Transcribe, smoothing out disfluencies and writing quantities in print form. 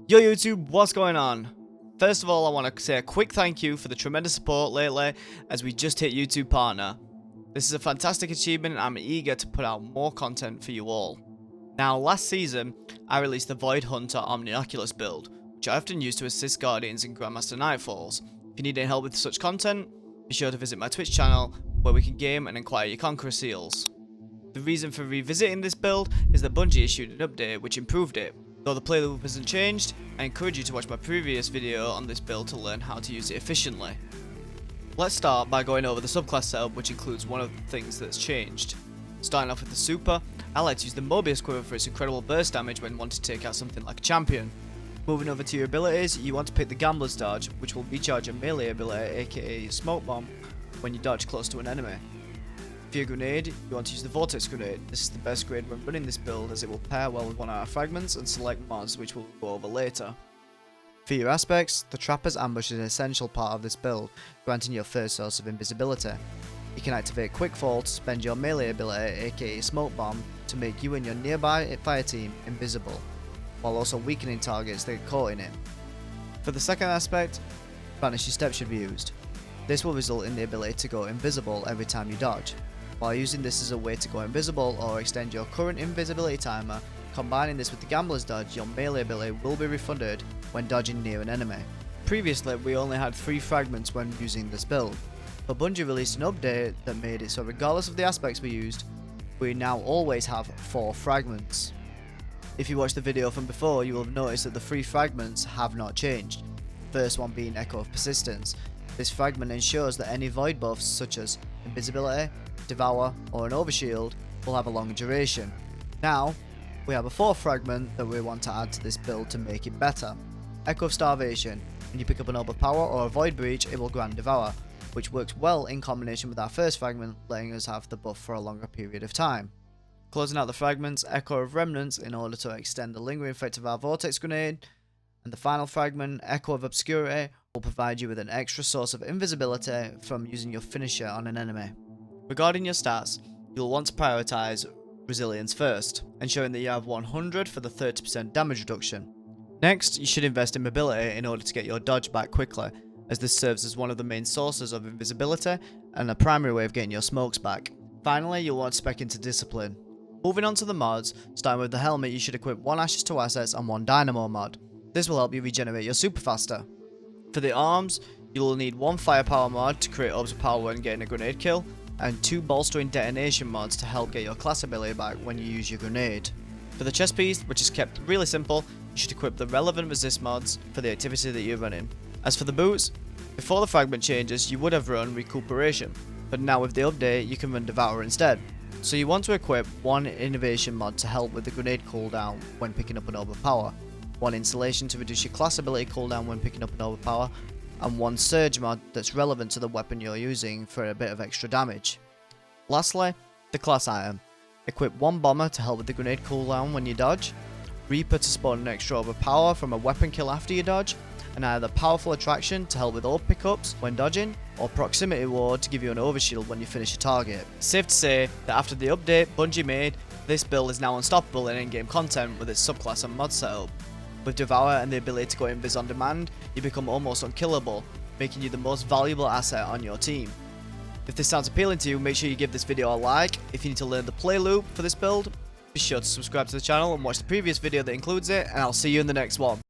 Yo YouTube, what's going on? First of all, I want to say a quick thank you for the tremendous support lately as we just hit YouTube Partner. This is a fantastic achievement and I'm eager to put out more content for you all. Now, last season, I released the Void Hunter Omnioculous build, which I often use to assist Guardians in Grandmaster Nightfalls. If you need any help with such content, be sure to visit my Twitch channel where we can game and acquire your Conqueror Seals. The reason for revisiting this build is that Bungie issued an update which improved it. Though the play loop hasn't changed, I encourage you to watch my previous video on this build to learn how to use it efficiently. Let's start by going over the subclass setup, which includes one of the things that's changed. Starting off with the super, I like to use the Mobius quiver for its incredible burst damage when wanting to take out something like a champion. Moving over to your abilities, you want to pick the Gambler's Dodge, which will recharge a melee ability, aka Smoke Bomb, when you dodge close to an enemy. For your grenade, you want to use the Vortex Grenade. This is the best grade when running this build as it will pair well with one of our fragments and select mods which we'll go over later. For your aspects, the Trapper's Ambush is an essential part of this build, granting your first source of invisibility. You can activate Quick Fall to spend your melee ability, aka Smoke Bomb, to make you and your nearby fire team invisible, while also weakening targets that get caught in it. For the second aspect, Vanishing Step should be used. This will result in the ability to go invisible every time you dodge. While using this as a way to go invisible or extend your current invisibility timer, combining this with the Gambler's Dodge, your melee ability will be refunded when dodging near an enemy. Previously, we only had 3 fragments when using this build, but Bungie released an update that made it so regardless of the aspects we used, we now always have 4 fragments. If you watched the video from before, you will have noticed that the 3 fragments have not changed, first one being Echo of Persistence. This fragment ensures that any void buffs such as invisibility, devour, or an overshield will have a longer duration. Now, we have a 4th fragment that we want to add to this build to make it better. Echo of Starvation. When you pick up an overpower or a void breach, it will grant devour, which works well in combination with our first fragment, letting us have the buff for a longer period of time. Closing out the fragments, Echo of Remnants in order to extend the lingering effect of our Vortex Grenade, and the final fragment, Echo of Obscurity, will provide you with an extra source of invisibility from using your finisher on an enemy. Regarding your stats, you'll want to prioritize Resilience first, ensuring that you have 100 for the 30% damage reduction. Next, you should invest in mobility in order to get your dodge back quickly, as this serves as one of the main sources of invisibility and a primary way of getting your smokes back. Finally, you'll want to spec into Discipline. Moving on to the mods, starting with the helmet, you should equip 1 Ashes to Assets and 1 Dynamo mod. This will help you regenerate your super faster. For the arms, you will need 1 Firepower mod to create orbs of power when getting a grenade kill, and 2 Bolstering Detonation mods to help get your class ability back when you use your grenade. For the chest piece, which is kept really simple, you should equip the relevant resist mods for the activity that you're running. As for the boots, before the fragment changes you would have run Recuperation, but now with the update you can run Devour instead. So you want to equip 1 Innovation mod to help with the grenade cooldown when picking up an overpower, 1 Insulation to reduce your class ability cooldown when picking up an overpower, and 1 Surge mod that's relevant to the weapon you're using for a bit of extra damage. Lastly, the class item. Equip 1 Bomber to help with the grenade cooldown when you dodge, Reaper to spawn an extra overpower from a weapon kill after you dodge, and either Powerful Attraction to help with orb pickups when dodging, or Proximity Ward to give you an overshield when you finish a target. Safe to say that after the update Bungie made, this build is now unstoppable in in-game content with its subclass and mod setup. With Devour and the ability to go invis on demand, you become almost unkillable, making you the most valuable asset on your team. If this sounds appealing to you, make sure you give this video a like. If you need to learn the play loop for this build, be sure to subscribe to the channel and watch the previous video that includes it, and I'll see you in the next one.